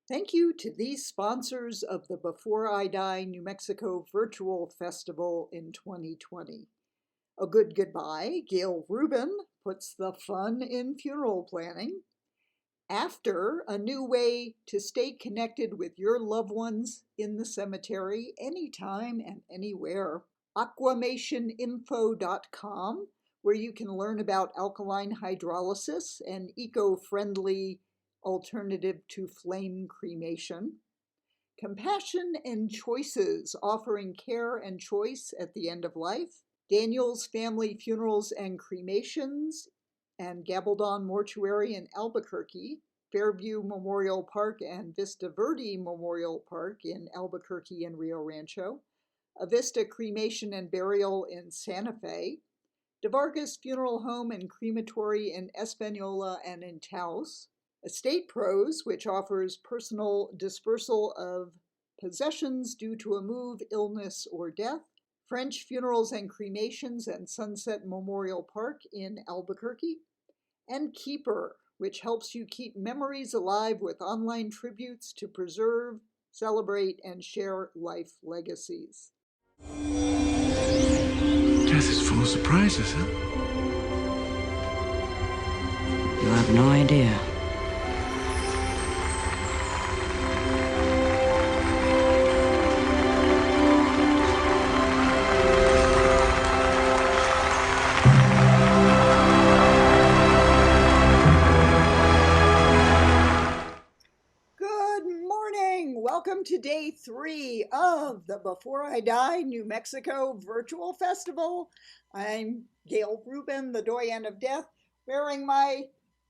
Thank you to these sponsors of the Before I Die New Mexico Virtual Festival in 2020. A Good Goodbye, Gail Rubin puts the fun in funeral planning. After, a new way to stay connected with your loved ones in the cemetery anytime and anywhere. Aquamationinfo.com, where you can learn about alkaline hydrolysis and eco-friendly alternative to flame cremation. Compassion and Choices, offering care and choice at the end of life. Daniel's Family Funerals and Cremations and Gabaldon Mortuary in Albuquerque. Fairview Memorial Park and Vista Verde Memorial Park in Albuquerque and Rio Rancho. Avista Cremation and Burial in Santa Fe. DeVargas Funeral Home and Crematory in Espanola and in Taos. Estate Pros, which offers personal dispersal of possessions due to a move, illness, or death. French Funerals and Cremations and Sunset Memorial Park in Albuquerque. And Keeper, which helps you keep memories alive with online tributes to preserve, celebrate, and share life legacies. Death is full of surprises, huh? You have no idea. Welcome to day 3 of the Before I Die New Mexico Virtual Festival. I'm Gail Rubin, the doyen of death, wearing my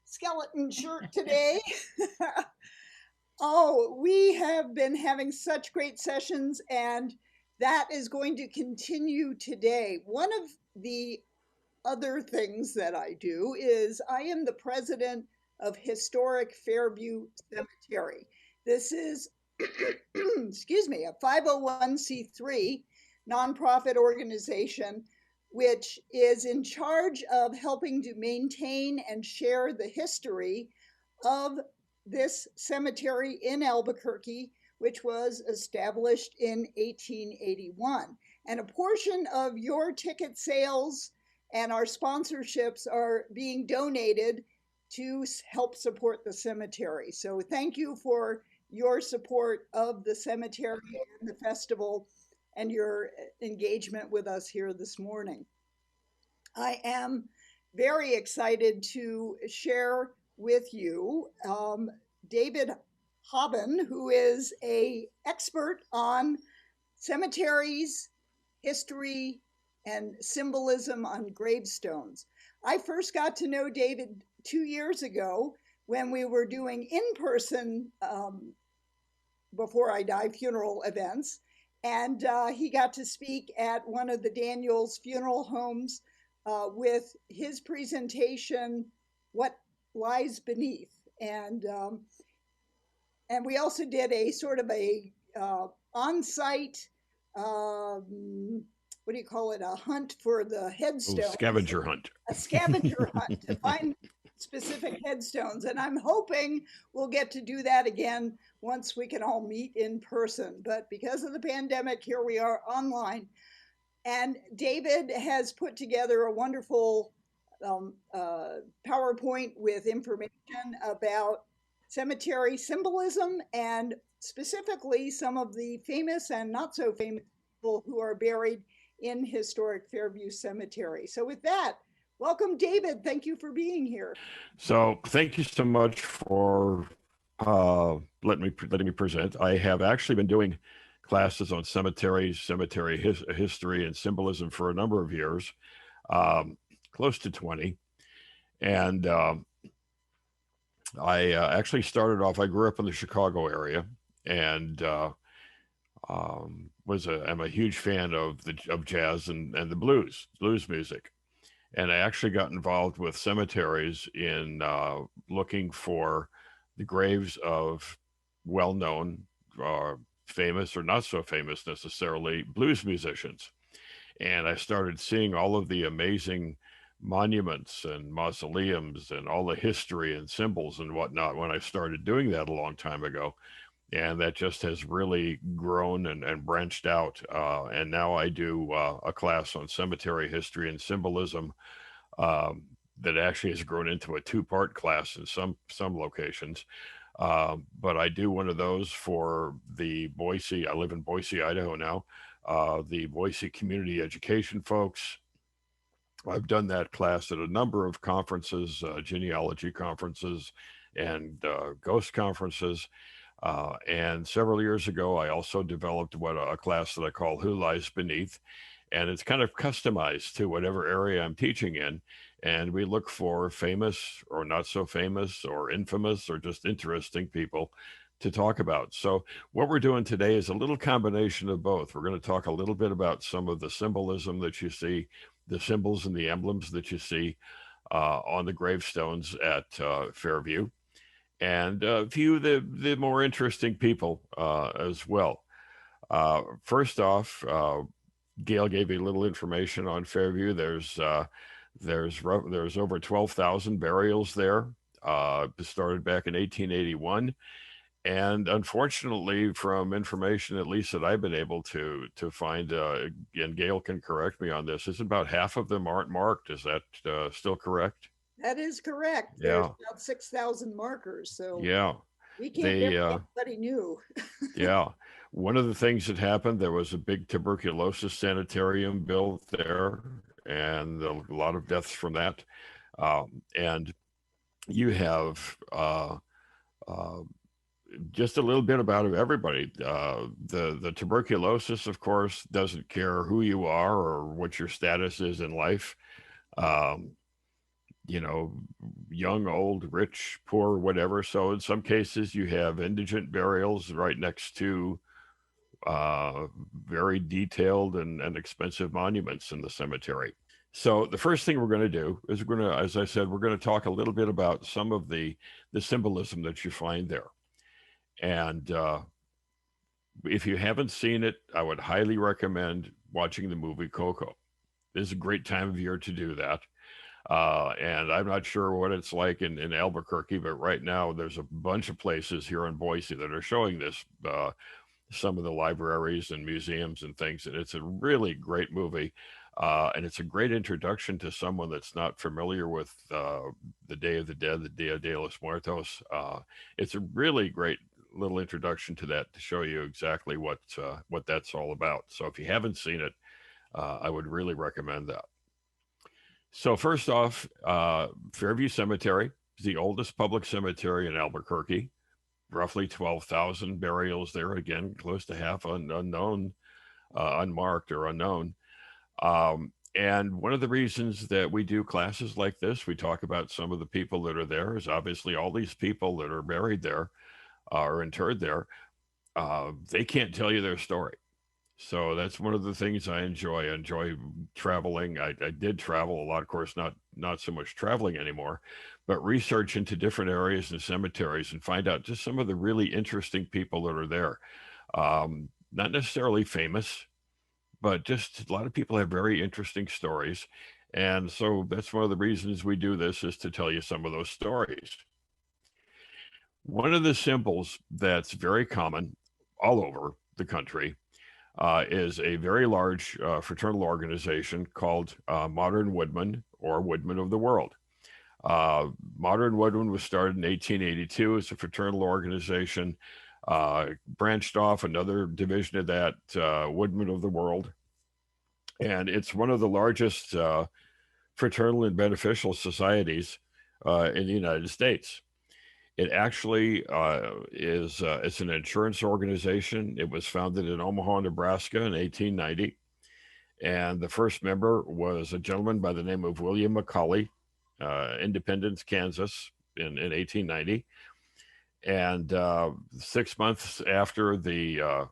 skeleton shirt today. Oh, we have been having such great sessions, and that is going to continue today. One of the other things that I do is I am the president of Historic Fairview Cemetery. This is excuse me, a 501c3 nonprofit organization, which is in charge of helping to maintain and share the history of this cemetery in Albuquerque, which was established in 1881. And a portion of your ticket sales and our sponsorships are being donated to help support the cemetery. So thank you for your support of the cemetery and the festival and your engagement with us here this morning. I am very excited to share with you David Habben, who is an expert on cemeteries, history, and symbolism on gravestones. I first got to know David 2 years ago when we were doing in-person Before I Die funeral events. And he got to speak at one of the Daniels funeral homes with his presentation, What Lies Beneath. And we also did a sort of a on-site, what do you call it, a hunt for the headstones. Scavenger hunt. A scavenger hunt to find specific headstones. And I'm hoping we'll get to do that again once we can all meet in person. But because of the pandemic, here we are online. And David has put together a wonderful PowerPoint with information about cemetery symbolism and specifically some of the famous and not so famous people who are buried in Historic Fairview Cemetery. So with that, welcome, David. Thank you for being here. So thank you so much for letting me present. I have actually been doing classes on cemeteries, cemetery history, and symbolism for a number of years, close to 20. And I actually started off, I grew up in the Chicago area, and I'm a huge fan of jazz and the blues music. And I actually got involved with cemeteries in looking for the graves of well-known, famous or not so famous necessarily, blues musicians. And I started seeing all of the amazing monuments and mausoleums and all the history and symbols and whatnot when I started doing that a long time ago, and that just has really grown and branched out. And now I do a class on cemetery history and symbolism um, that actually has grown into a two-part class in some locations. But I do one of those for the Boise. I live in Boise, Idaho now. The Boise community education folks. I've done that class at a number of conferences, genealogy conferences, and ghost conferences. And several years ago, I also developed a class that I call Who Lies Beneath. And it's kind of customized to whatever area I'm teaching in. And we look for famous or not so famous or infamous or just interesting people to talk about. So, what we're doing today is a little combination of both. We're going to talk a little bit about some of the symbolism that you see, the symbols and the emblems that you see on the gravestones at Fairview, and a few of the more interesting people as well. First off, Gail gave you a little information on Fairview. There's over 12,000 burials there. Started back in 1881, and unfortunately, from information at least that I've been able to find, and Gail can correct me on this, is about half of them aren't marked. Is that still correct? That is correct. There's Yeah, about 6,000 markers, so yeah. we can't They get anybody new. Yeah. One of the things that happened, there was a big tuberculosis sanitarium built there, and a lot of deaths from that. And you have uh, just a little bit about everybody. The tuberculosis, of course, doesn't care who you are or what your status is in life. Um, you know, young, old, rich, poor, whatever. So in some cases, you have indigent burials right next to uh, very detailed and expensive monuments in the cemetery. So the first thing we're going to do is we're going to, as I said, we're going to talk a little bit about some of the symbolism that you find there. And if you haven't seen it, I would highly recommend watching the movie Coco. This is a great time of year to do that. And I'm not sure what it's like in Albuquerque, but right now there's a bunch of places here in Boise that are showing this. Some of the libraries and museums and things. And it's a really great movie. And it's a great introduction to someone that's not familiar with the Day of the Dead, the Dia de los Muertos. It's a really great little introduction to that to show you exactly what that's all about. So if you haven't seen it, I would really recommend that. So first off, Fairview Cemetery is the oldest public cemetery in Albuquerque. Roughly 12,000 burials there. Again, close to half unknown, unmarked or unknown. And one of the reasons that we do classes like this, we talk about some of the people that are there, is obviously all these people that are buried there or interred there, they can't tell you their story. So that's one of the things I enjoy. I enjoy traveling. I did travel a lot, of course, not so much traveling anymore, but research into different areas and cemeteries and find out just some of the really interesting people that are there. Not necessarily famous, but just a lot of people have very interesting stories. And so that's one of the reasons we do this, is to tell you some of those stories. One of the symbols that's very common all over the country is a very large fraternal organization called Modern Woodman, or Woodman of the World. Modern Woodman was started in 1882 as a fraternal organization, branched off another division of that, Woodman of the World. And it's one of the largest fraternal and beneficial societies in the United States. It actually is it's an insurance organization. It was founded in Omaha, Nebraska in 1890. And the first member was a gentleman by the name of William McCauley, Independence, Kansas in 1890. And 6 months after the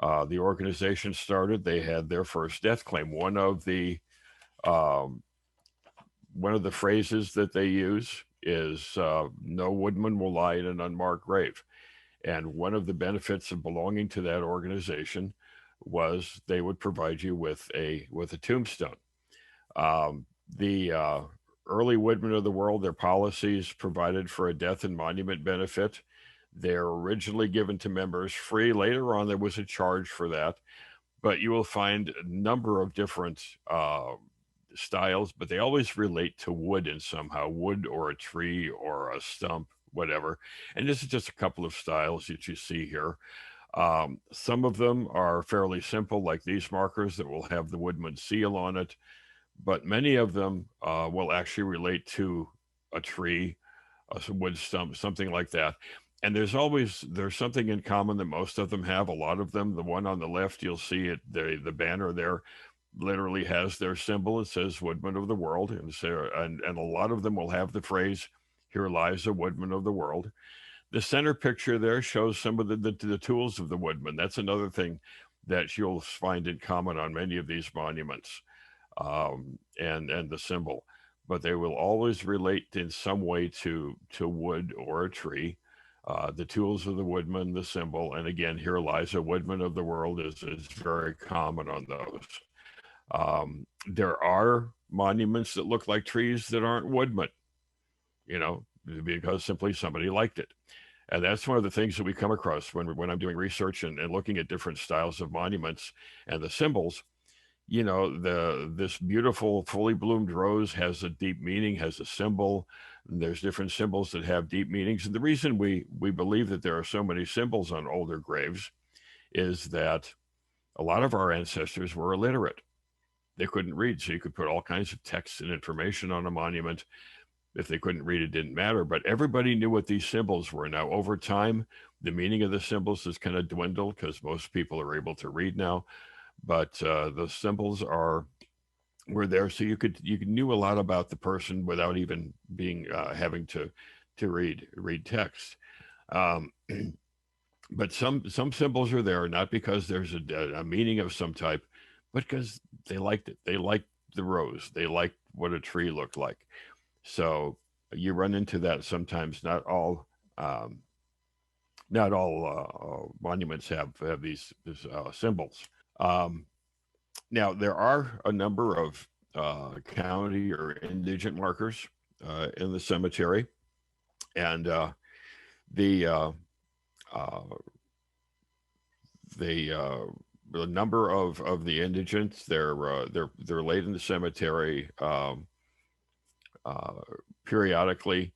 organization started, they had their first death claim. Um, one of the phrases that they use is no woodman will lie in an unmarked grave. And one of the benefits of belonging to that organization was they would provide you with a tombstone. The early woodmen of the world, their policies provided for a death and monument benefit They're originally given to members free. Later on, there was a charge for that, but you will find a number of different styles, but they always relate to wood in somehow, wood or a tree or a stump, whatever. And this is just a couple of styles that you see here. Some of them are fairly simple, like these markers that will have the Woodman seal on it, but many of them will actually relate to a tree, a wood stump, something like that. And there's something in common that most of them have. A lot of them, the one on the left, you'll see it. The banner there literally has their symbol. It says Woodman of the World, and so and a lot of them will have the phrase, "Here lies a Woodman of the world." The center picture there shows some of the tools of the woodman. That's another thing that you'll find in common on many of these monuments, and the symbol. But they will always relate in some way to wood or a tree. The tools of the woodman, the symbol, and again, "Here lies a Woodman of the world" is very common on those. There are monuments that look like trees that aren't woodmen, because simply somebody liked it. And that's one of the things that we come across when I'm doing research and looking at different styles of monuments and the symbols. This beautiful fully bloomed rose has a deep meaning, has a symbol. And there's different symbols that have deep meanings. And the reason we believe that there are so many symbols on older graves is that a lot of our ancestors were illiterate. They couldn't read, so you could put all kinds of text and information on a monument. If they couldn't read, it didn't matter, but everybody knew what these symbols were. Now, over time, the meaning of the symbols has kind of dwindled because most people are able to read now, but the symbols were there, so you knew a lot about the person without even being having to read text. Um, but some symbols are there not because there's a meaning of some type, but because they liked it. They liked the rose. They liked what a tree looked like. So you run into that sometimes. Not all monuments have these symbols. Now there are a number of county or indigent markers in the cemetery, and the number of the indigents, they're laid in the cemetery periodically,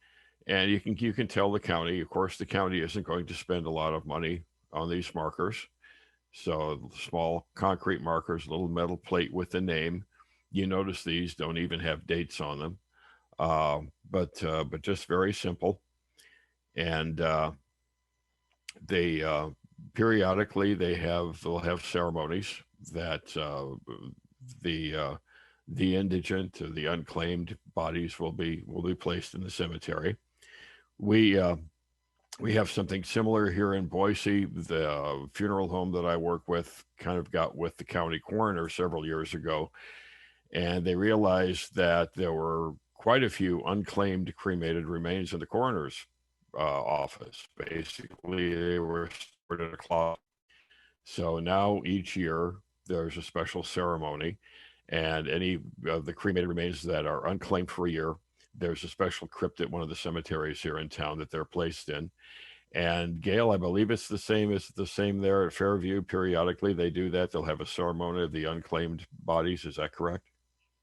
and you can tell the county. Of course, the county isn't going to spend a lot of money on these markers, so small concrete markers, little metal plate with the name. You notice these don't even have dates on them, but just very simple. And they periodically they'll have ceremonies that the indigent or the unclaimed bodies will be placed in the cemetery. We have something similar here in Boise. The funeral home that I work with kind of got with the county coroner several years ago, and they realized that there were quite a few unclaimed cremated remains in the coroner's office. Basically, they were stored in a closet. So now each year there's a special ceremony, and any of the cremated remains that are unclaimed for a year, there's a special crypt at one of the cemeteries here in town that they're placed in. And Gail, I believe it's the same there at Fairview. Periodically, they do that. They'll have a ceremony of the unclaimed bodies. Is that correct?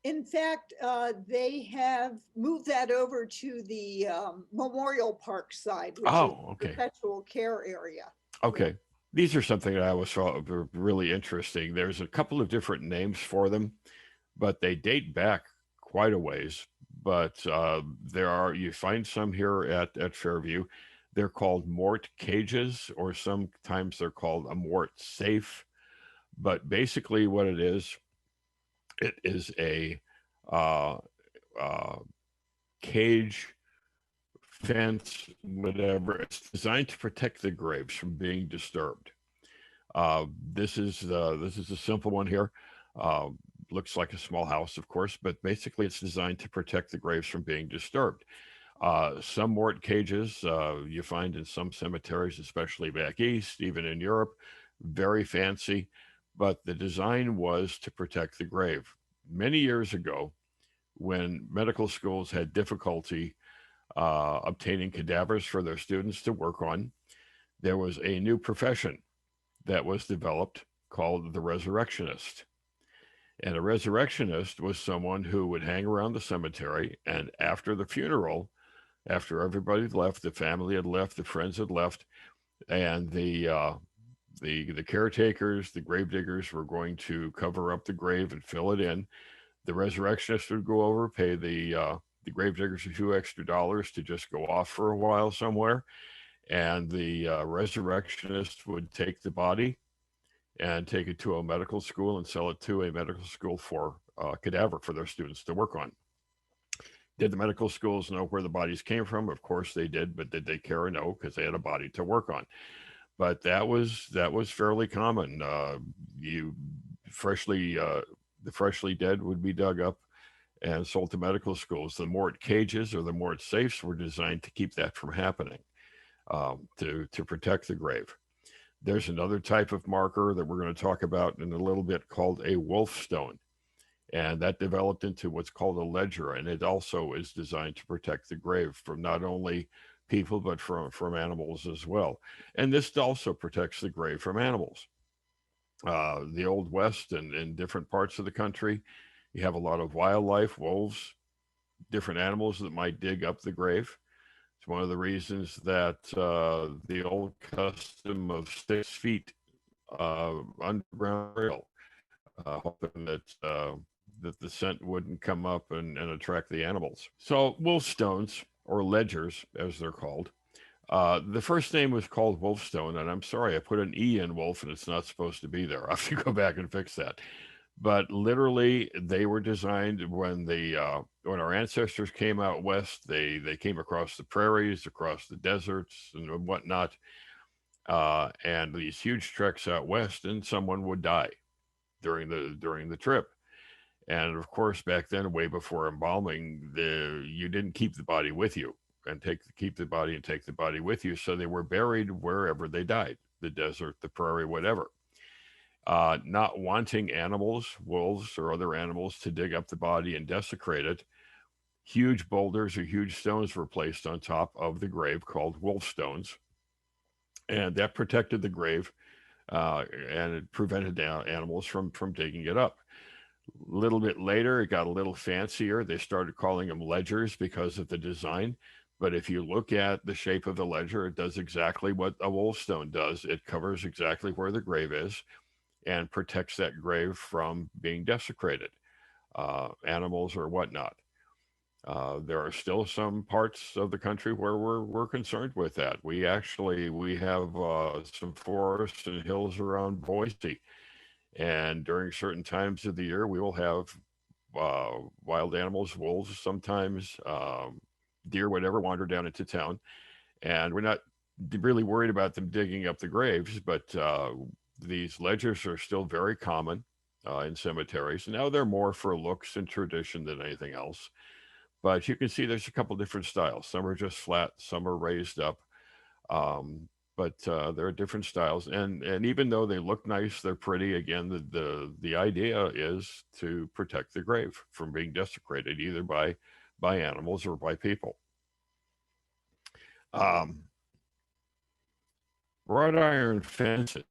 In fact, they have moved that over to the Memorial Park side, which is Oh, the okay. perpetual care area. Okay. These are something that I always thought were really interesting. There's a couple of different names for them, but they date back quite a ways. But you find some here at Fairview. They're called mort cages, or sometimes they're called a mort safe. But basically, what it is a uh, uh, cage, fence, whatever. It's designed to protect the graves from being disturbed. This is a simple one here. Uh, Looks like a small house, of course, but basically it's designed to protect the graves from being disturbed. Some mort cages you find in some cemeteries, especially back east, even in Europe, very fancy, but the design was to protect the grave. Many years ago, when medical schools had difficulty obtaining cadavers for their students to work on, there was a new profession that was developed called the resurrectionist. And a resurrectionist was someone who would hang around the cemetery, and after the funeral, after everybody had left, the family had left, the friends had left, and the caretakers, the grave diggers were going to cover up the grave and fill it in. The resurrectionist would go over, pay the grave diggers a few extra dollars to just go off for a while somewhere, and the resurrectionist would take the body and take it to a medical school and sell it to a medical school for cadaver for their students to work on. Did the medical schools know where the bodies came from? Of course they did, but did they care? No, because they had a body to work on. But that was fairly common. You freshly the freshly dead would be dug up and sold to medical schools. The Mort cages or the Mort safes were designed to keep that from happening, to protect the grave. There's another type of marker that we're going to talk about in a little bit called a Wolfe stone. And that developed into what's called a ledger. And it also is designed to protect the grave from not only people, but from animals as well. And this also protects the grave from animals. The Old West and in different parts of the country, you have a lot of wildlife, wolves, different animals that might dig up the grave. It's one of the reasons that the old custom of 6 feet underground burial, hoping that the scent wouldn't come up and attract the animals. So wolf stones, or ledgers as they're called. The first name was called Wolfstone, and I'm sorry, I put an E in Wolf and it's not supposed to be there. I have to go back and fix that. But literally, they were designed when our ancestors came out west. They came across the prairies, across the deserts, and whatnot, and these huge treks out west, and someone would die during the trip. And of course, back then, way before embalming, you didn't keep the body with you and keep the body and take the body with you. So they were buried wherever they died, the desert, the prairie, whatever. Not wanting animals, wolves or other animals, to dig up the body and desecrate it, huge boulders or huge stones were placed on top of the grave called wolf stones. And that protected the grave, and it prevented animals from digging it up. A little bit later, it got a little fancier. They started calling them ledgers because of the design. But if you look at the shape of the ledger, it does exactly what a wolf stone does. It covers exactly where the grave is and protects that grave from being desecrated, animals or whatnot. There are still some parts of the country where we're concerned with that. We have some forests and hills around Boise, and during certain times of the year, we will have wild animals, wolves, sometimes deer, whatever, wander down into town. And we're not really worried about them digging up the graves, but these ledgers are still very common in cemeteries. Now they're more for looks and tradition than anything else. But you can see there's a couple different styles. Some are just flat, some are raised up. But there are different styles, and even though they look nice, they're pretty. Again, the idea is to protect the grave from being desecrated either by animals or by people. Wrought iron fences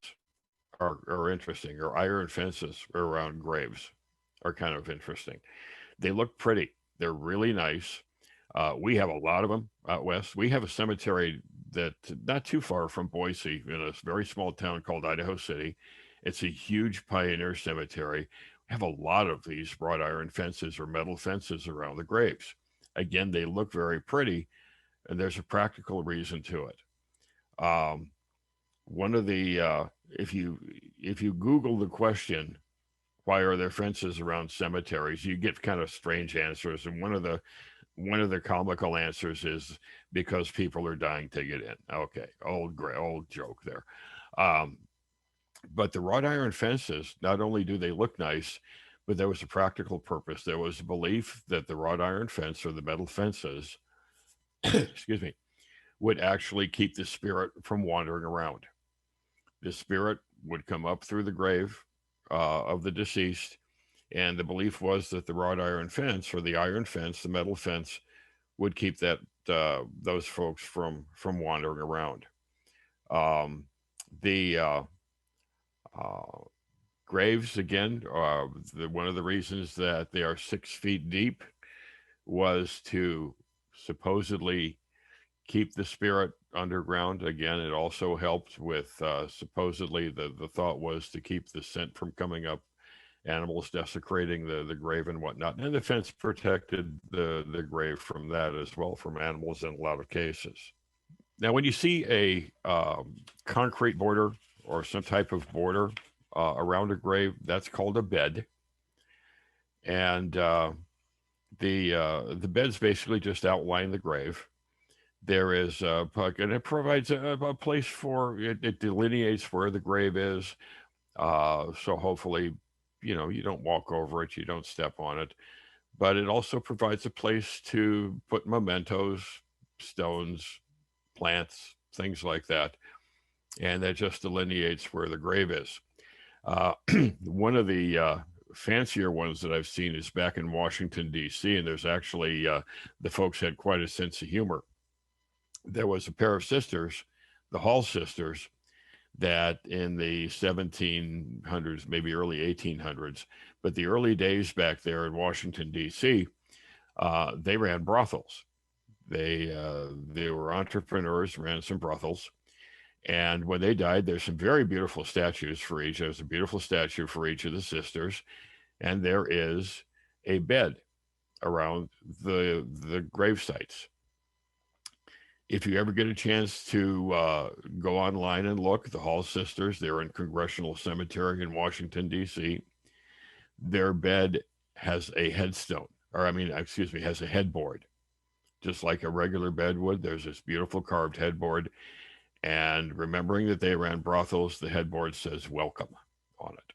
are interesting, or iron fences around graves are kind of interesting. They look pretty. They're really nice. We have a lot of them out west. We have a cemetery that not too far from Boise in a very small town called Idaho City. It's a huge pioneer cemetery. We have a lot of these wrought iron fences or metal fences around the graves. Again, they look very pretty, and there's a practical reason to it. One of the if you Google the question, why are there fences around cemeteries, you get kind of strange answers, and one of the comical answers is because people are dying to get in. Okay, old joke there. But the wrought iron fences, not only do they look nice, but there was a practical purpose. There was a belief that the wrought iron fence or the metal fences, excuse me, would actually keep the spirit from wandering around. The spirit would come up through the grave of the deceased, and the belief was that the wrought iron fence or the iron fence, the metal fence, would keep those folks from wandering around. Um, the graves, again, one of the reasons that they are 6 feet deep was to supposedly keep the spirit underground. Again, it also helped with supposedly the thought was to keep the scent from coming up, animals desecrating the grave and whatnot. And the fence protected the grave from that as well, from animals in a lot of cases. Now, when you see a concrete border or some type of border around a grave, that's called a bed. And the beds basically just outline the grave. There is and it provides a place for it delineates where the grave is. So hopefully, you don't walk over it, you don't step on it, but it also provides a place to put mementos, stones, plants, things like that, and that just delineates where the grave is. One of the fancier ones that I've seen is back in Washington, D.C., and there's actually the folks had quite a sense of humor. There was a pair of sisters, the Hall sisters, that in the 1700s, maybe early 1800s, but the early days back there in Washington, D.C., they ran brothels. They were entrepreneurs, ran some brothels. And when they died, there's some very beautiful statues for each. There's a beautiful statue for each of the sisters. And there is a bed around the grave sites. If you ever get a chance to go online and look, the Hall sisters, they're in Congressional Cemetery in Washington, D.C. Their bed has a headstone, has a headboard. Just like a regular bed would, there's this beautiful carved headboard. And remembering that they ran brothels, the headboard says welcome on it.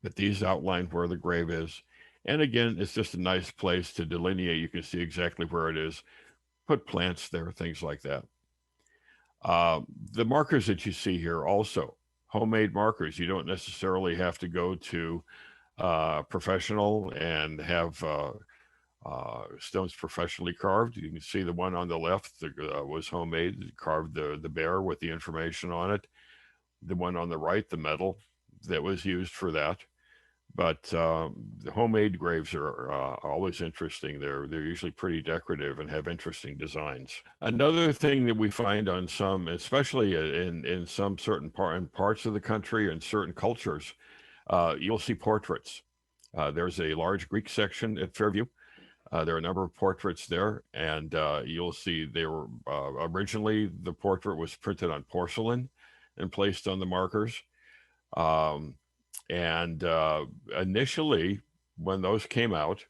But these outline where the grave is. And again, it's just a nice place to delineate. You can see exactly where it is. Put plants there, things like that. The markers that you see here also, homemade markers. You don't necessarily have to go to professional and have stones professionally carved. You can see the one on the left was homemade, carved the bear with the information on it. The one on the right, the metal that was used for that. But the homemade graves are always interesting. They're usually pretty decorative and have interesting designs. Another thing that we find on some, especially in some certain parts of the country and certain cultures, you'll see portraits. There's a large Greek section at Fairview. There are a number of portraits there, and you'll see they were originally the portrait was printed on porcelain and placed on the markers. And initially, when those came out,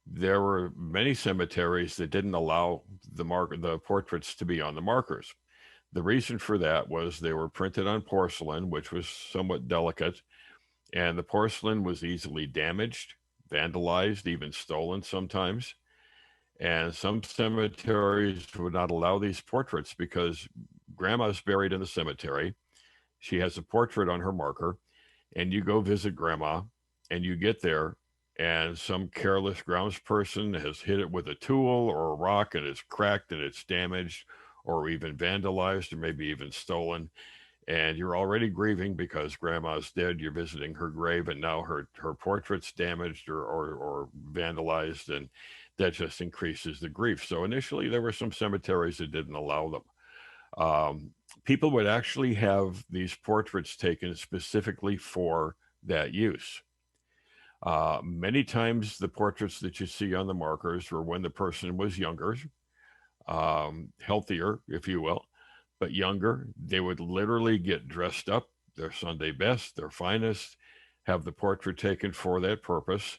there were many cemeteries that didn't allow the portraits to be on the markers. The reason for that was they were printed on porcelain, which was somewhat delicate, and the porcelain was easily damaged, vandalized, even stolen sometimes. And some cemeteries would not allow these portraits because grandma's buried in the cemetery. She has a portrait on her marker, and you go visit grandma, and you get there, and some careless grounds person has hit it with a tool or a rock, and it's cracked and it's damaged, or even vandalized, or maybe even stolen. And you're already grieving because grandma's dead. You're visiting her grave, and now her portrait's damaged or vandalized, and that just increases the grief. So initially, there were some cemeteries that didn't allow them. People would actually have these portraits taken specifically for that use. Many times, the portraits that you see on the markers were when the person was younger, healthier, if you will, but younger. They would literally get dressed up, their Sunday best, their finest, have the portrait taken for that purpose,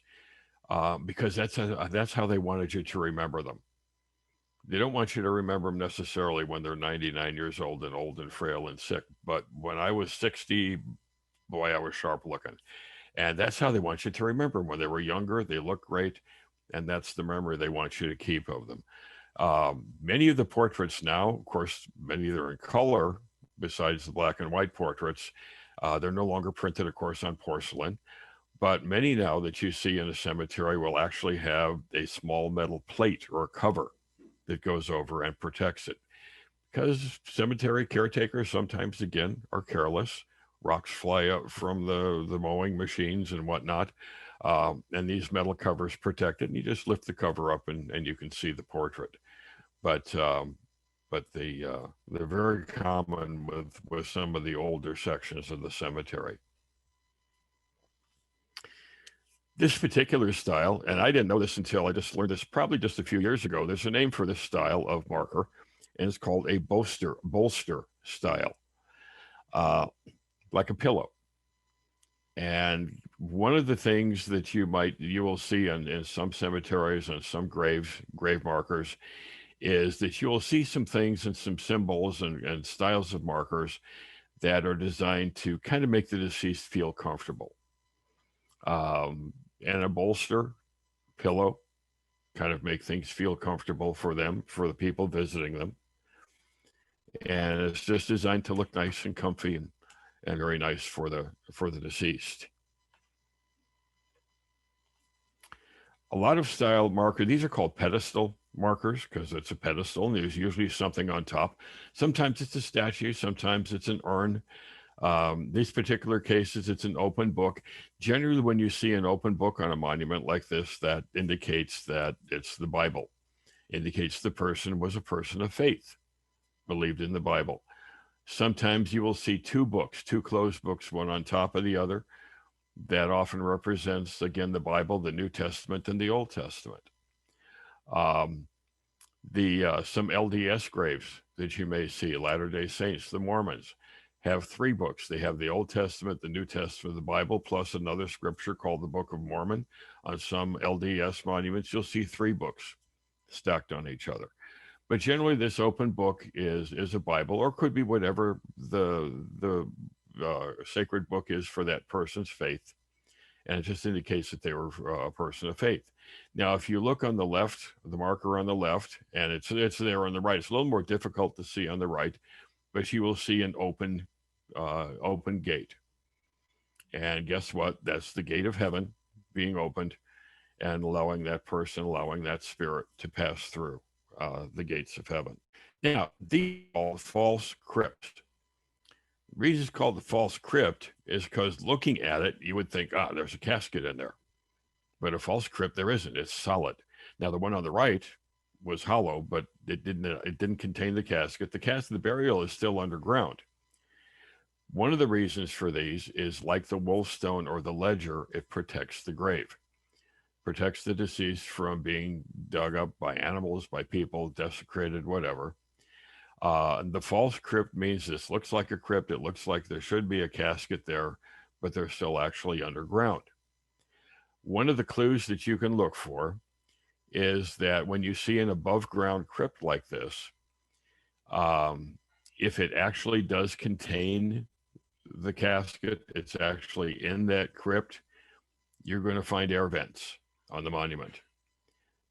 because that's how they wanted you to remember them. They don't want you to remember them necessarily when they're 99 years old and frail and sick. But when I was 60, boy, I was sharp looking. And that's how they want you to remember them. When they were younger, they looked great. And that's the memory they want you to keep of them. Many of the portraits now, of course, many are in color besides the black and white portraits. They're no longer printed, of course, on porcelain. But many now that you see in a cemetery will actually have a small metal plate or a cover that goes over and protects it. because cemetery caretakers sometimes, again, are careless. Rocks fly up from the mowing machines and whatnot. And these metal covers protect it. And you just lift the cover up and you can see the portrait. But they're very common with some of the older sections of the cemetery. This particular style, and I didn't know this until I just learned this probably just a few years ago. There's a name for this style of marker, and it's called a bolster style, like a pillow. And one of the things that you will see in some cemeteries and some grave markers is that you'll see some things and some symbols and styles of markers that are designed to kind of make the deceased feel comfortable. And a bolster, pillow, kind of make things feel comfortable for them, for the people visiting them. And it's just designed to look nice and comfy and very nice for the deceased. A lot of style marker, these are called pedestal markers because it's a pedestal and there's usually something on top. Sometimes it's a statue, sometimes it's an urn. These particular cases, it's an open book. Generally, when you see an open book on a monument like this, that indicates that it's the Bible, indicates the person was a person of faith, believed in the Bible. Sometimes you will see two closed books, one on top of the other. That often represents, again, the Bible, the New Testament, and the Old Testament. Some LDS graves that you may see, Latter-day Saints, the Mormons, have three books. They have the Old Testament, the New Testament, the Bible, plus another scripture called the Book of Mormon. On some LDS monuments, you'll see three books stacked on each other. But generally, this open book is a Bible, or could be whatever the sacred book is for that person's faith. And it just indicates that they were a person of faith. Now, if you look on the left, the marker on the left, and it's there on the right, it's a little more difficult to see on the right, but you will see an open gate. And guess what? That's the gate of heaven being opened and allowing that spirit to pass through the gates of heaven. Now, these are false crypts. The reason it's called the false crypt is because looking at it, you would think, there's a casket in there. But a false crypt, there isn't. It's solid. Now, the one on the right was hollow, but it didn't contain the casket. The burial is still underground. One of the reasons for these is like the Wolfe stone or the ledger, it protects the grave, protects the deceased from being dug up by animals, by people, desecrated, whatever. The false crypt means this looks like a crypt. It looks like there should be a casket there, but they're still actually underground. One of the clues that you can look for is that when you see an above ground crypt like this, if it actually does contain the casket, it's actually in that crypt, you're going to find air vents on the monument.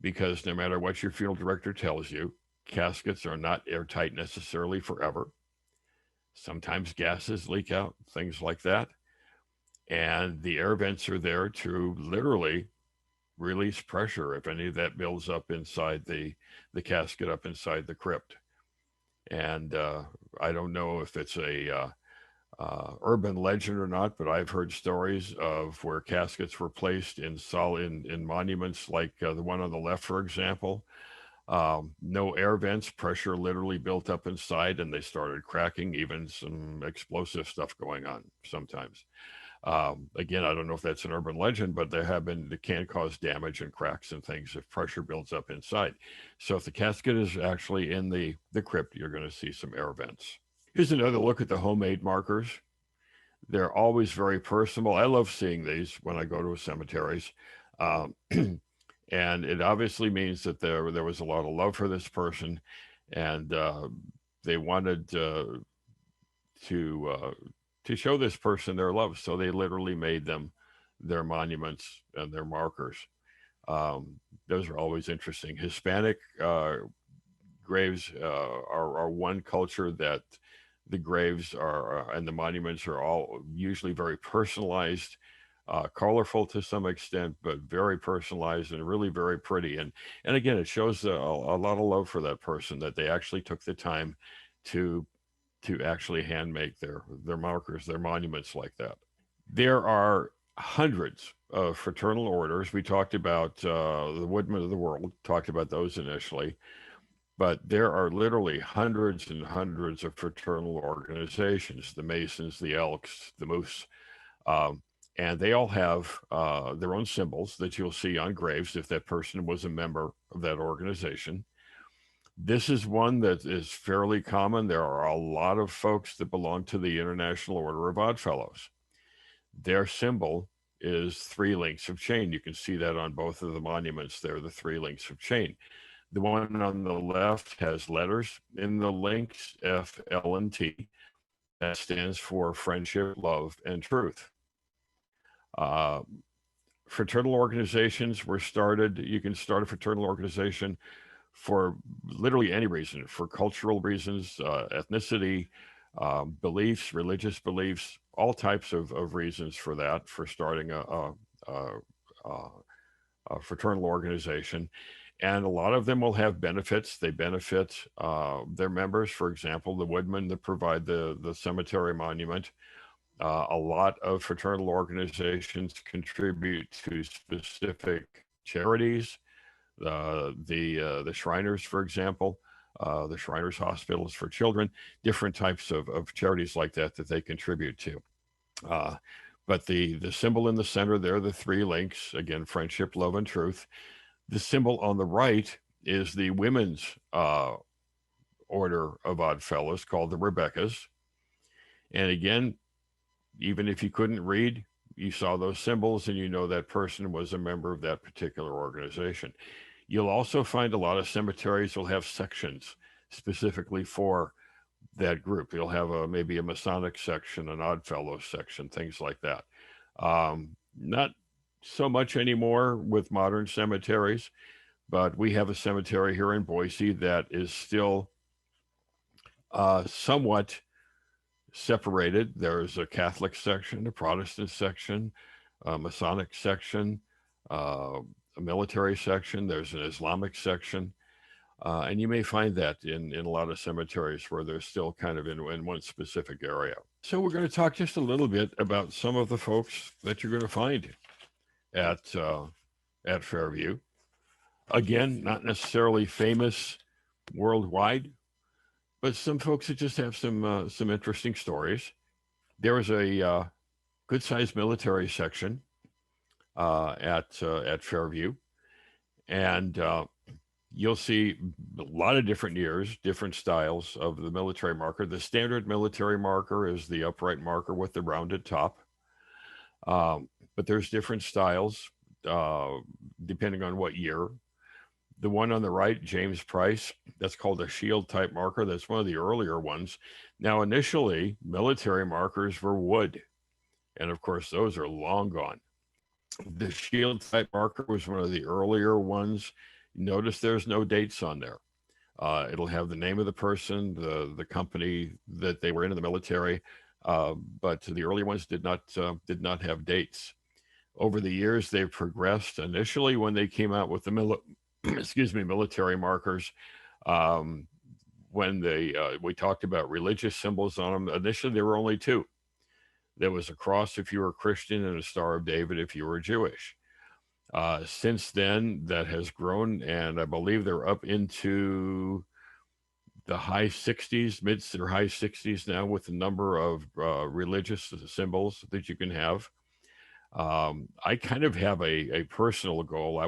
Because no matter what your field director tells you, caskets are not airtight necessarily forever. Sometimes gases leak out, things like that. And the air vents are there to literally release pressure if any of that builds up inside the casket, up inside the crypt. And I don't know if it's a urban legend or not, but I've heard stories of where caskets were placed in monuments like the one on the left, for example. No air vents, pressure literally built up inside, and they started cracking, even some explosive stuff going on sometimes. Again, I don't know if that's an urban legend, but it can cause damage and cracks and things if pressure builds up inside. So if the casket is actually in the crypt, you're going to see some air vents. Here's another look at the homemade markers. They're always very personal. I love seeing these when I go to cemeteries. And it obviously means that there was a lot of love for this person, and they wanted to show this person their love. So they literally made them their monuments and their markers. Those are always interesting. Hispanic graves are one culture that the graves are and the monuments are all usually very personalized, colorful to some extent, but very personalized and really very pretty. And again, it shows a lot of love for that person, that they actually took the time to actually hand make their markers, their monuments like that. There are hundreds of fraternal orders. We talked about the Woodman of the world, talked about those initially, but there are literally hundreds and hundreds of fraternal organizations, the Masons, the Elks, the Moose, and they all have their own symbols that you'll see on graves if that person was a member of that organization. This is one that is fairly common. There are a lot of folks that belong to the International Order of Oddfellows. Their symbol is 3 links of chain. You can see that on both of the monuments there, the 3 links of chain. The one on the left has letters in the links, F, L, and T. That stands for friendship, love, and truth. Fraternal organizations were started. You can start a fraternal organization for literally any reason, for cultural reasons, ethnicity, beliefs, religious beliefs, all types of reasons for that, for starting a fraternal organization. And a lot of them will have benefits. They benefit their members. For example, the Woodmen that provide the cemetery monument. A lot of fraternal organizations contribute to specific charities. The Shriners, for example, the Shriners Hospitals for Children, different types of charities like that they contribute to. But the symbol in the center there, the 3 links, again, friendship, love, and truth. The symbol on the right is the women's order of Oddfellows called the Rebeccas. And again, even if you couldn't read, you saw those symbols and you know that person was a member of that particular organization. You'll also find a lot of cemeteries will have sections specifically for that group. You'll have maybe a Masonic section, an Oddfellows section, things like that. Not so much anymore with modern cemeteries, but we have a cemetery here in Boise that is still somewhat separated. There's a Catholic section, a Protestant section, a Masonic section, a military section. There's an Islamic section. And you may find that in a lot of cemeteries where they're still kind of in one specific area. So we're going to talk just a little bit about some of the folks that you're going to find at Fairview. Again, not necessarily famous worldwide, but some folks that just have some interesting stories. There is a good-sized military section at Fairview, and you'll see a lot of different years, different styles of the military marker. The standard military marker is the upright marker with the rounded top, but there's different styles depending on what year. The one on the right, James Price, that's called a shield type marker. That's one of the earlier ones. Now, initially, military markers were wood. And of course, those are long gone. The shield type marker was one of the earlier ones. Notice there's no dates on there. It'll have the name of the person, the company that they were in the military, but the early ones did not have dates. Over the years, they've progressed. Initially, when they came out with the military markers, when we talked about religious symbols on them, initially there were only 2. There was a cross if you were Christian and a Star of David if you were Jewish. Since then, that has grown, and I believe they're up into the high 60s, mid or high 60s now with the number of religious symbols that you can have. I kind of have a personal goal.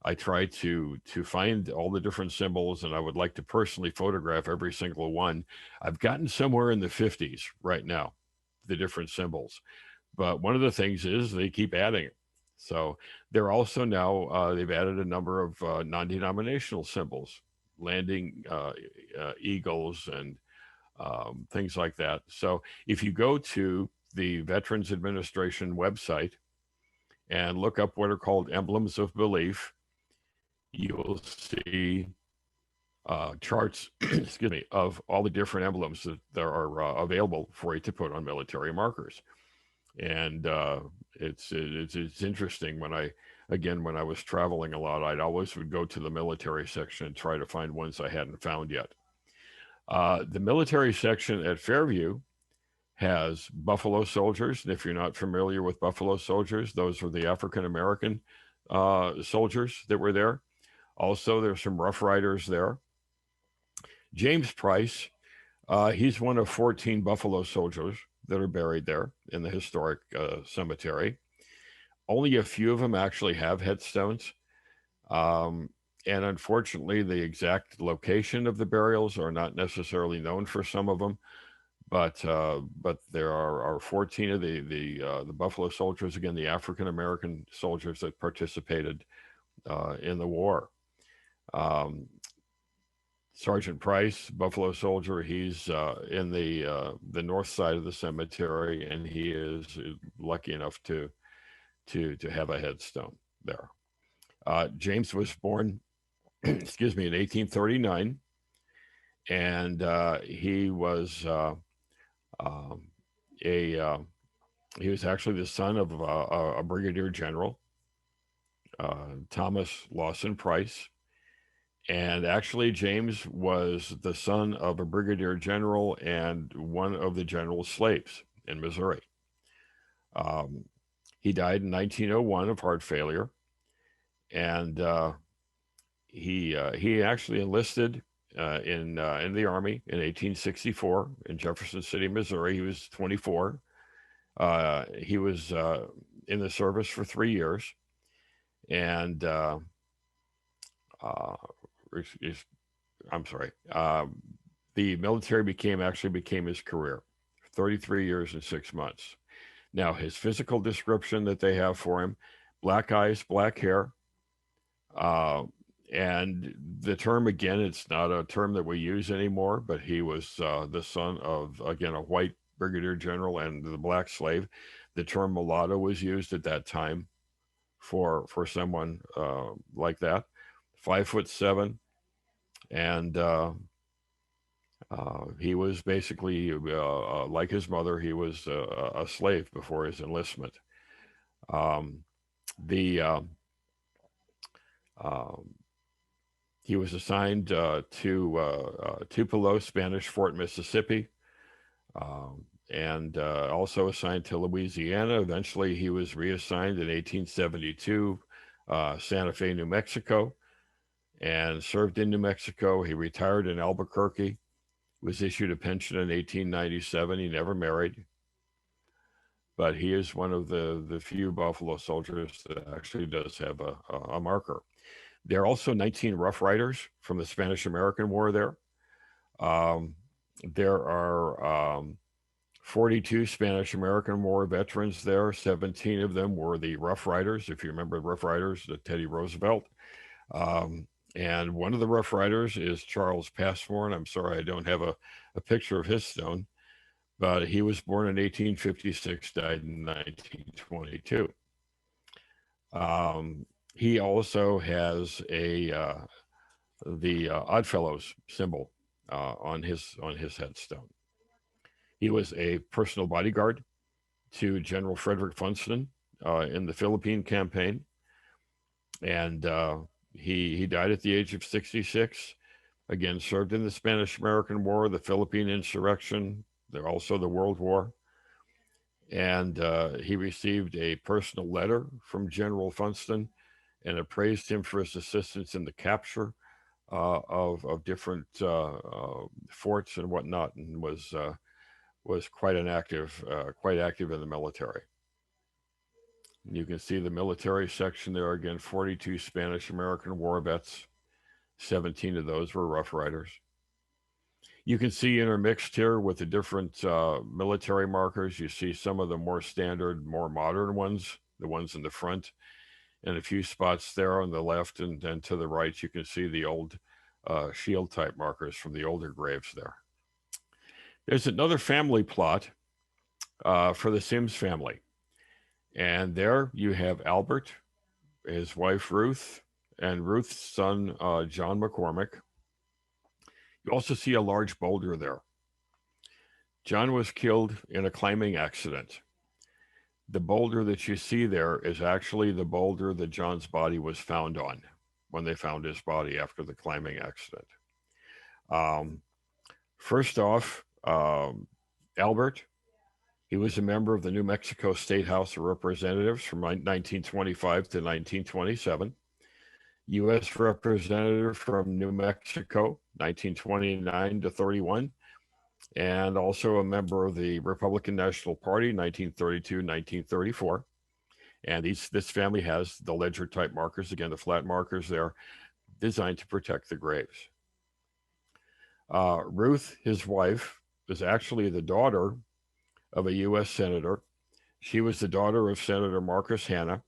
I try to find all the different symbols, and I would like to personally photograph every single one. I've gotten somewhere in the 50s right now, the different symbols. But one of the things is they keep adding it. So they're also now, they've added a number of non-denominational symbols, landing eagles and things like that. So if you go to the Veterans Administration website and look up what are called emblems of belief, you'll see charts, excuse me, of all the different emblems that there are available for you to put on military markers. And it's interesting. When I was traveling a lot, I'd always would go to the military section and try to find ones I hadn't found yet. The military section at Fairview has buffalo soldiers. And if you're not familiar with buffalo soldiers, those were the African American soldiers that were there. Also, there's some Rough Riders there. James Price, he's one of 14 buffalo soldiers that are buried there in the historic cemetery. Only a few of them actually have headstones. And unfortunately, the exact location of the burials are not necessarily known for some of them. But there are 14 of the Buffalo Soldiers, again, the African American soldiers that participated in the war. Sergeant Price, Buffalo Soldier, he's in the north side of the cemetery, and he is lucky enough to have a headstone there. James was born, excuse me, in 1839, and he was he was actually the son of a brigadier general, Thomas Lawson Price. And actually, James was the son of a brigadier general and one of the general's slaves in Missouri. He died in 1901 of heart failure, and he actually enlisted in the Army in 1864 in Jefferson City, Missouri. He was 24. He was in the service for 3 years, and I'm sorry. The military became his career, 33 years and 6 months. Now, his physical description that they have for him: black eyes, black hair. And the term, again, it's not a term that we use anymore, but he was the son of, again, a white brigadier general and the black slave. The term mulatto was used at that time for someone like that. 5'7", and he was basically like his mother. He was a slave before his enlistment. He was assigned to Tupelo, Spanish Fort, Mississippi, and also assigned to Louisiana. Eventually, he was reassigned in 1872, Santa Fe, New Mexico, and served in New Mexico. He retired in Albuquerque, was issued a pension in 1897. He never married, but he is one of the few Buffalo Soldiers that actually does have a marker. There are also 19 Rough Riders from the Spanish-American War there. There are 42 Spanish-American War veterans there. 17 of them were the Rough Riders. If you remember Rough Riders, Teddy Roosevelt. And one of the Rough Riders is Charles Passmore. And I'm sorry I don't have a picture of his stone, but he was born in 1856, died in 1922. He also has the Oddfellows symbol on his headstone. He was a personal bodyguard to General Frederick Funston in the Philippine campaign, and he died at the age of 66. Again, served in the Spanish-American War, the Philippine insurrection, also the World War. And he received a personal letter from General Funston and appraised him for his assistance in the capture of different forts and whatnot, and was quite active in the military. You can see the military section there again. 42 Spanish-American War vets. 17 of those were Rough Riders. You can see intermixed here with the different military markers. You see some of the more standard, more modern ones, the ones in the front, and a few spots there on the left, and then to the right, you can see the old shield type markers from the older graves there. There's another family plot for the Sims family. And there you have Albert, his wife Ruth, and Ruth's son, John McCormick. You also see a large boulder there. John was killed in a climbing accident. The boulder that you see there is actually the boulder that John's body was found on when they found his body after the climbing accident. First off, Albert, he was a member of the New Mexico State House of Representatives from 1925 to 1927, U.S. Representative from New Mexico, 1929 to 31, and also a member of the Republican National Party, 1932-1934. And this family has the ledger type markers, again, the flat markers there, designed to protect the graves. Ruth, his wife, is actually the daughter of a U.S. senator. She was the daughter of Senator Marcus Hanna.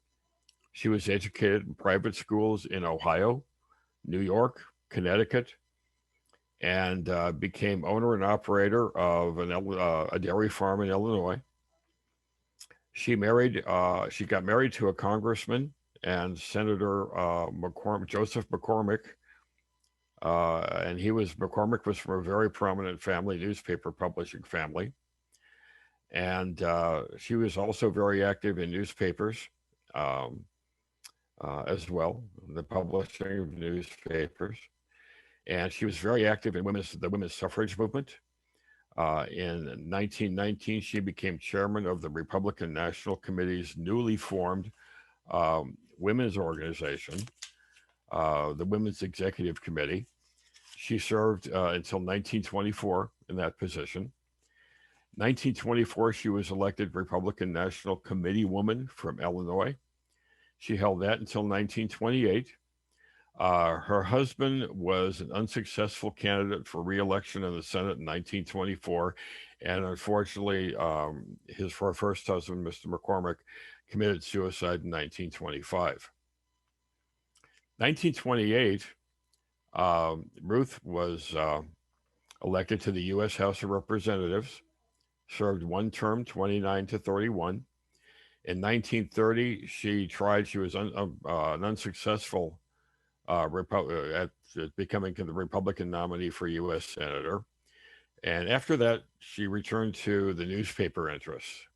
She was educated in private schools in Ohio, New York, Connecticut, and became owner and operator of a dairy farm in Illinois. She got married to a congressman and Senator Joseph McCormick, and McCormick was from a very prominent family, newspaper publishing family, and she was also very active in newspapers as well, the publishing of newspapers, and she was very active in the women's suffrage movement. In 1919, she became chairman of the Republican National Committee's newly formed women's organization, the Women's Executive Committee. She served until 1924 in that position. 1924, she was elected Republican National Committee woman from Illinois. She held that until 1928. Her husband was an unsuccessful candidate for re-election in the Senate in 1924, and unfortunately, his first husband, Mr. McCormick, committed suicide in 1925. 1928, Ruth was elected to the U.S. House of Representatives, served one term, 29 to 31. In 1930, she was an unsuccessful at becoming the Republican nominee for U.S. Senator. And after that, she returned to the newspaper interests.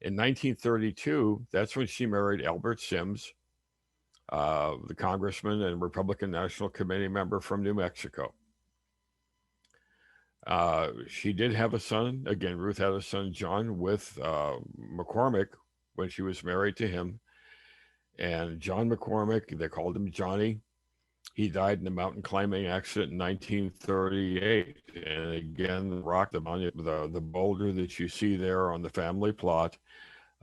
In 1932, that's when she married Albert Sims, the congressman and Republican National Committee member from New Mexico. She did have a son. Again, Ruth had a son, John, with McCormick when she was married to him. And John McCormick, they called him Johnny. He died in a mountain climbing accident in 1938. And again, the boulder that you see there on the family plot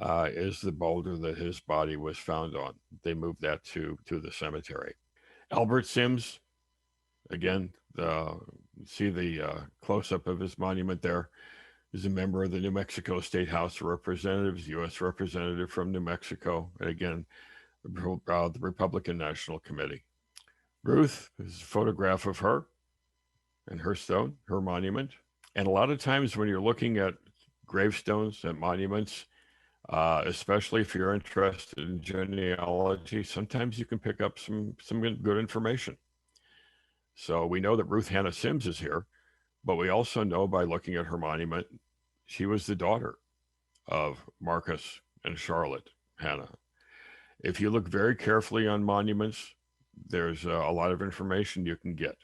is the boulder that his body was found on. They moved that to the cemetery. Albert Sims, again, see the close-up of his monument there, is a member of the New Mexico State House of Representatives, U.S. Representative from New Mexico, and again, the Republican National Committee. Ruth is a photograph of her and her stone, her monument. And a lot of times when you're looking at gravestones and monuments, especially if you're interested in genealogy, sometimes you can pick up some good information. So we know that Ruth Hanna Sims is here, but we also know by looking at her monument, she was the daughter of Marcus and Charlotte Hanna. If you look very carefully on monuments, there's a lot of information you can get.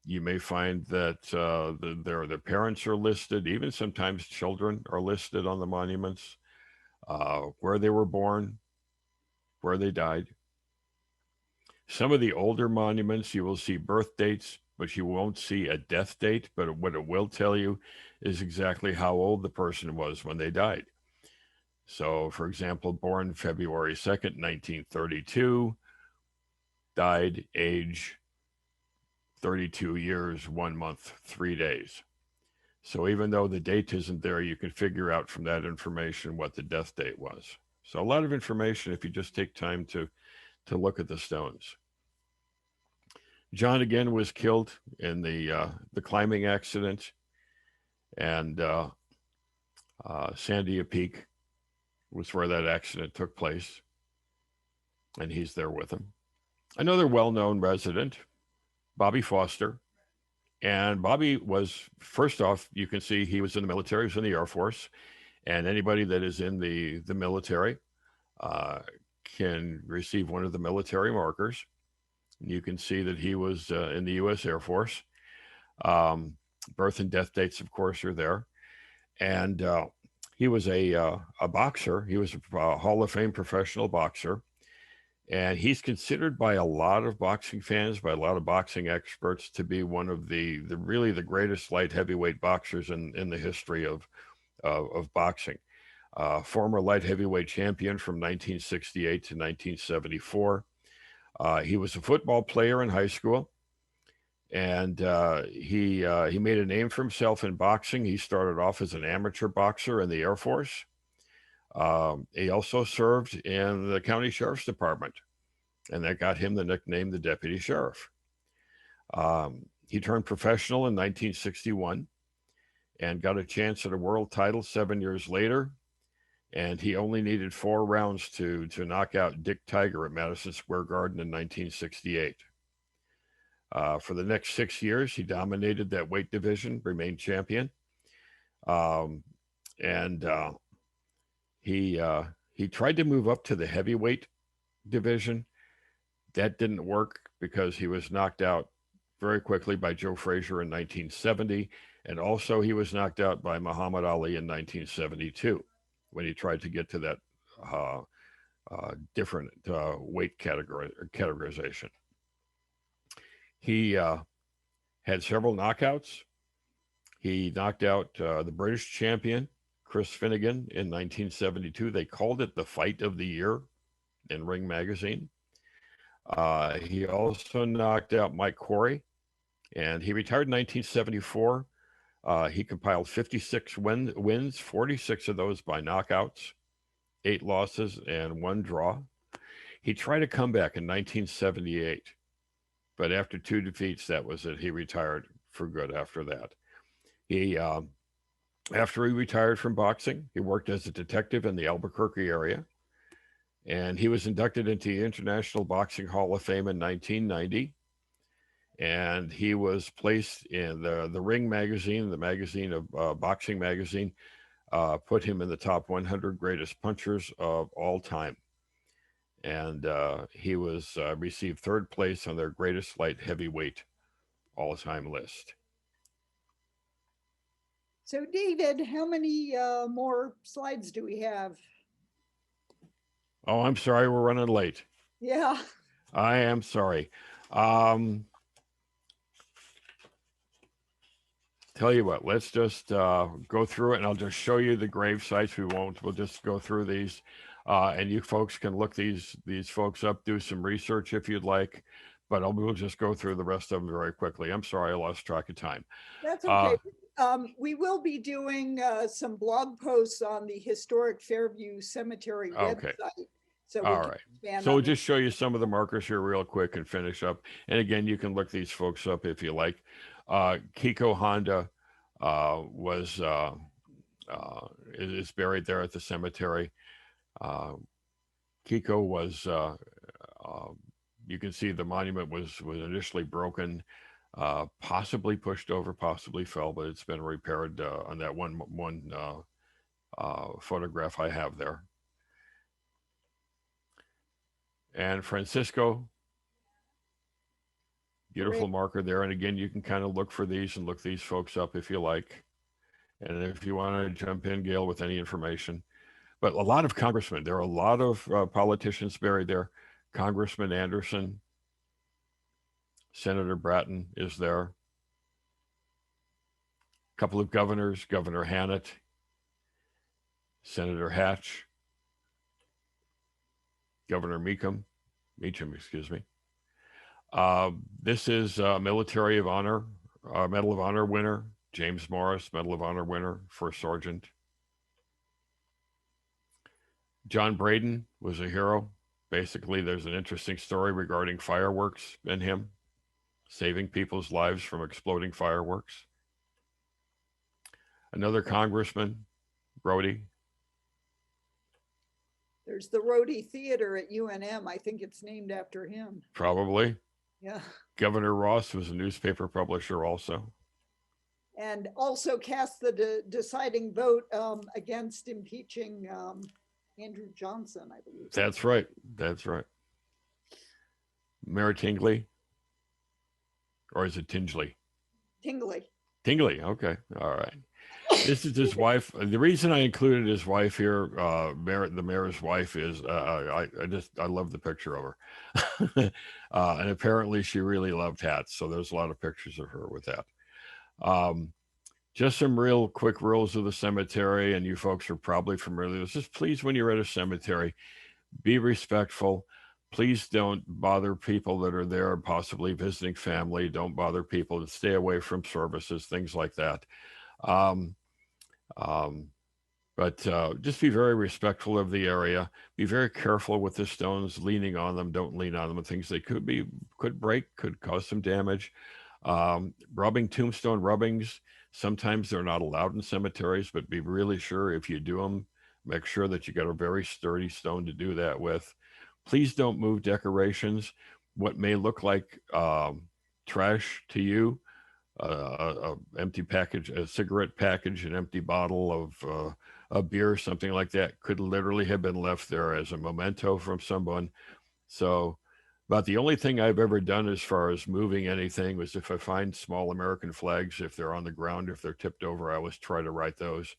You may find that their parents are listed, even sometimes children are listed on the monuments, where they were born, where they died. Some of the older monuments, you will see birth dates, but you won't see a death date. But what it will tell you is exactly how old the person was when they died. So, for example, born February 2nd, 1932, died age 32 years, 1 month, 3 days. So even though the date isn't there, you can figure out from that information what the death date was. So a lot of information if you just take time to look at the stones. John again was killed in the climbing accident, and Sandia Peak was where that accident took place, and he's there with him. Another well-known resident, Bobby Foster, and Bobby was, first off, you can see he was in the military, he was in the Air Force, and anybody that is in the military can receive one of the military markers. You can see that he was in the U.S. Air Force. Birth and death dates, of course, are there. And he was a boxer. He was a Hall of Fame professional boxer. And he's considered by a lot of boxing fans, by a lot of boxing experts, to be one of the really the greatest light heavyweight boxers in the history of boxing. Former light heavyweight champion from 1968 to 1974. He was a football player in high school, and he made a name for himself in boxing. He started off as an amateur boxer in the Air Force. He also served in the county sheriff's department, and that got him the nickname the deputy sheriff. He turned professional in 1961 and got a chance at a world title 7 years later. And he only needed 4 rounds to knock out Dick Tiger at Madison Square Garden in 1968. For the next 6 years, he dominated that weight division, remained champion. And he tried to move up to the heavyweight division. That didn't work because he was knocked out very quickly by Joe Frazier in 1970. And also he was knocked out by Muhammad Ali in 1972 when he tried to get to that different weight categorization. He had several knockouts. He knocked out the British champion, Chris Finnegan, in 1972. They called it the fight of the year in Ring Magazine. He also knocked out Mike Corey, and he retired in 1974. He compiled 56 wins, 46 of those by knockouts, 8 losses, and 1 draw. He tried a comeback in 1978, but after 2 defeats, that was it. He retired for good after that. After he retired from boxing, he worked as a detective in the Albuquerque area, and he was inducted into the International Boxing Hall of Fame in 1990. And he was placed in the Ring magazine, the magazine of Boxing Magazine, put him in the top 100 greatest punchers of all time. And he was received 3rd place on their greatest light heavyweight all-time list. So, David, how many more slides do we have? Oh, I'm sorry, we're running late. Yeah. I am sorry. Tell you what, let's just go through it, and I'll just show you the grave sites. We'll just go through these, and you folks can look these folks up, do some research if you'd like, but we'll just go through the rest of them very quickly. I'm sorry, I lost track of time. That's okay. We will be doing some blog posts on the Historic Fairview Cemetery website. So all right. So we'll just show you some of the markers here real quick and finish up. And again, you can look these folks up if you like. Kiko Honda is buried there at the cemetery. Kiko was, you can see the monument was initially broken, possibly pushed over, possibly fell, but it's been repaired on that one photograph I have there. And Francisco, beautiful marker there. And again, you can kind of look for these and look these folks up if you like. And if you want to jump in, Gail, with any information. But a lot of congressmen, there are a lot of politicians buried there. Congressman Anderson, Senator Bratton is there. A couple of governors, Governor Hanna, Senator Hatch, Governor Meacham, excuse me. This is Military of Honor, Medal of Honor winner, James Morris, Medal of Honor winner, First Sergeant. John Braden was a hero. Basically, there's an interesting story regarding fireworks in him, saving people's lives from exploding fireworks. Another congressman, Rodey. There's the Rodey Theater at UNM. I think it's named after him. Probably. Yeah. Governor Ross was a newspaper publisher also. And also cast the deciding vote against impeaching Andrew Johnson, I believe. That's right. That's right. Mayor Tingley. Or is it Tingley? Tingley. Tingley. Okay. All right. This is his wife. The reason I included his wife here, the mayor's wife, is I love the picture of her, and apparently she really loved hats. So there's a lot of pictures of her with that. Um, just some real quick rules of the cemetery, and you folks are probably familiar with this. Just please, when you're at a cemetery, be respectful. Please don't bother people that are there, possibly visiting family. Don't bother people. To stay away from services, things like that. Um, um, but just be very respectful of the area. Be very careful with the stones, leaning on them. Don't lean on them and things they could break, could cause some damage. Rubbing tombstone rubbings, sometimes they're not allowed in cemeteries, but be really sure if you do them, make sure that you got a very sturdy stone to do that with. Please don't move decorations. What may look like trash to you, a empty package, a cigarette package, an empty bottle of a beer, something like that, could literally have been left there as a memento from someone. So, about the only thing I've ever done as far as moving anything was if I find small American flags, if they're on the ground, if they're tipped over, I always try to write those.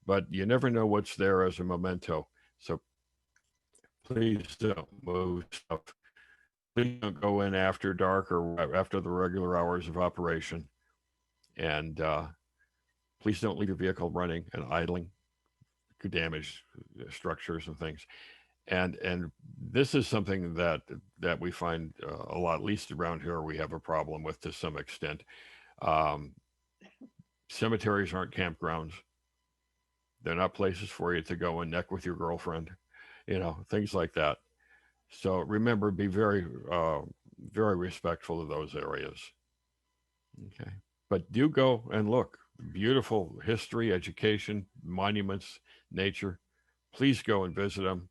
But you never know what's there as a memento. So please don't move stuff. Please don't go in after dark or after the regular hours of operation. And please don't leave your vehicle running and idling. Could damage structures and things. And this is something that we find a lot, at least around here, we have a problem with to some extent. Um, cemeteries aren't campgrounds. They're not places for you to go and neck with your girlfriend, things like that. So remember, be very respectful of those areas. Okay. But do go and look. Beautiful history, education, monuments, nature. Please go and visit them.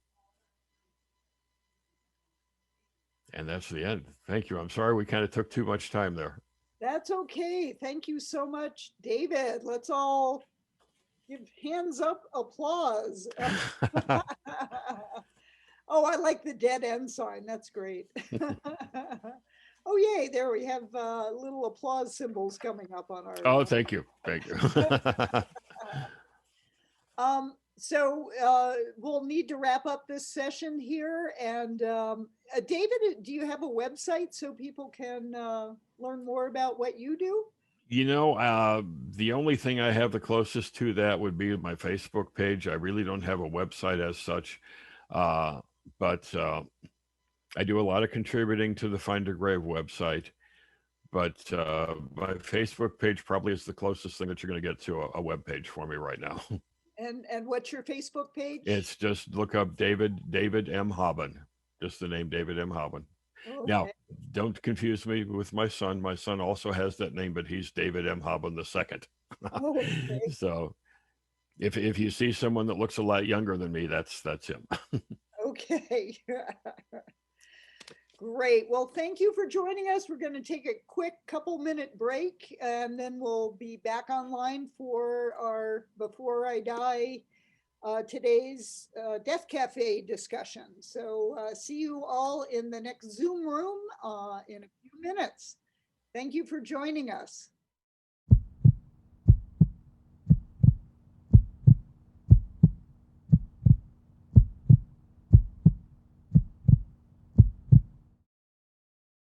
And that's the end. Thank you. I'm sorry we kind of took too much time there. That's okay. Thank you so much, David. Let's all give hands up applause. Oh, I like the dead end sign. That's great. Oh, yay. There we have little applause symbols coming up on our. Oh, thank you. Thank you. So we'll need to wrap up this session here. And David, do you have a website so people can learn more about what you do? The only thing I have the closest to that would be my Facebook page. I really don't have a website as such, but I do a lot of contributing to the Find a Grave website. But my Facebook page probably is the closest thing that you're going to get to a web page for me right now. And what's your Facebook page? It's just look up David M. Habben, just the name David M. Habben. Okay. Now, don't confuse me with my son. My son also has that name, but he's David M. Habben II. Okay. So if you see someone that looks a lot younger than me, that's him. Okay. Great. Well, thank you for joining us. We're going to take a quick couple-minute break, and then we'll be back online for our Before I Die today's Death Cafe discussion. So see you all in the next Zoom room in a few minutes. Thank you for joining us.